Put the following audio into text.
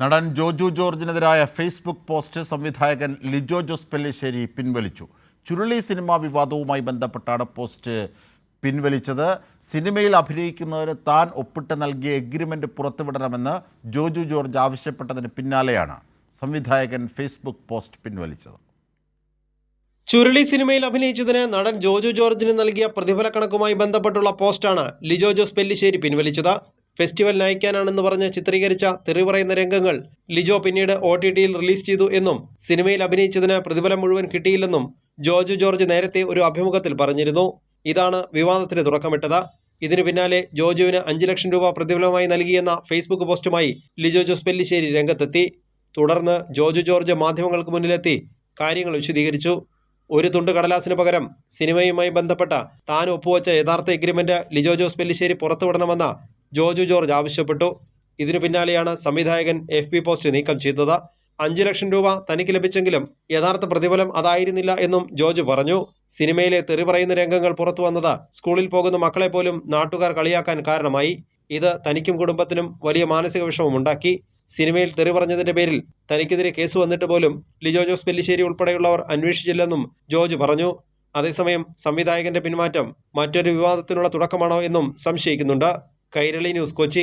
നടൻ Joju ജോർജിനെതിരായ Facebook post സംവിധായകൻ ലിജോ ജോസ് പെല്ലിശ്ശേരി പിൻവലിച്ചു. ചുരുളി സിനിമാ വിവാദവുമായി ബന്ധപ്പെട്ടാണ് പോസ്റ്റ് പിൻവലിച്ചത്. സിനിമയിൽ അഭിനയിക്കുന്നതിന് താൻ ഒപ്പിട്ട് നൽകിയ എഗ്രിമെൻ്റ് പുറത്തുവിടണമെന്ന് ജോജു ജോർജ് ആവശ്യപ്പെട്ടതിന് പിന്നാലെയാണ് സംവിധായകൻ ഫേസ്ബുക്ക് പോസ്റ്റ് പിൻവലിച്ചത്. ചുരുളി സിനിമയിൽ അഭിനയിച്ചതിന് നടൻ ജോജു ജോർജിന് നൽകിയ പ്രതിഫല കണക്കുമായി ബന്ധപ്പെട്ടുള്ള പോസ്റ്റാണ് ലിജോ ജോസ് പെല്ലിശ്ശേരി പിൻവലിച്ചത്. ഫെസ്റ്റിവലിന് അയക്കാനാണെന്ന് പറഞ്ഞ് ചിത്രീകരിച്ച തെറി പറയുന്ന രംഗങ്ങൾ ലിജോ പിന്നീട് OTTയിൽ റിലീസ് ചെയ്തു എന്നും സിനിമയിൽ അഭിനയിച്ചതിന് പ്രതിഫലം മുഴുവൻ കിട്ടിയില്ലെന്നും ജോജു ജോർജ് നേരത്തെ ഒരു അഭിമുഖത്തിൽ പറഞ്ഞിരുന്നു. ഇതാണ് വിവാദത്തിന് തുടക്കമിട്ടത്. ഇതിനു പിന്നാലെ ജോജുവിന് 5 ലക്ഷം രൂപ പ്രതിഫലമായി നൽകിയെന്ന ഫേസ്ബുക്ക് പോസ്റ്റുമായി ലിജോ ജോസ് പെല്ലിശ്ശേരി രംഗത്തെത്തി. തുടർന്ന് ജോജു ജോർജ് മാധ്യമങ്ങൾക്ക് മുന്നിലെത്തി കാര്യങ്ങൾ വിശദീകരിച്ചു. ഒരു തുണ്ട് കടലാസിന് പകരം സിനിമയുമായി ബന്ധപ്പെട്ട താൻ ഒപ്പുവെച്ച യഥാർത്ഥ എഗ്രിമെന്റ് ലിജോ ജോസ് പെല്ലിശ്ശേരി പുറത്തുവിടണമെന്ന് ജോജു ജോർജ് ആവശ്യപ്പെട്ടു. ഇതിനു പിന്നാലെയാണ് സംവിധായകൻ FB പോസ്റ്റ് നീക്കം ചെയ്തത്. 5 ലക്ഷം രൂപ തനിക്ക് ലഭിച്ചെങ്കിലും യഥാർത്ഥ പ്രതിഫലം അതായിരുന്നില്ല എന്നും ജോർജ് പറഞ്ഞു. സിനിമയിലെ തെറി പറയുന്ന രംഗങ്ങൾ പുറത്തു വന്നത് സ്കൂളിൽ പോകുന്ന മക്കളെ പോലും നാട്ടുകാർ കളിയാക്കാൻ കാരണമായി. ഇത് തനിക്കും കുടുംബത്തിനും വലിയ മാനസിക വിഷമമുണ്ടാക്കി. സിനിമയിൽ തെറി പറഞ്ഞതിന്റെ പേരിൽ തനിക്കെതിരെ കേസ് വന്നിട്ട് പോലും ലിജോ ജോസ് പെല്ലിശ്ശേരി ഉൾപ്പെടെയുള്ളവർ അന്വേഷിച്ചില്ലെന്നും ജോർജ് പറഞ്ഞു. അതേസമയം സംവിധായകന്റെ പിന്മാറ്റം മറ്റൊരു വിവാദത്തിനുള്ള തുടക്കമാണോ എന്നും സംശയിക്കുന്നുണ്ട്. കൈരളി ന്യൂസ്, കൊച്ചി.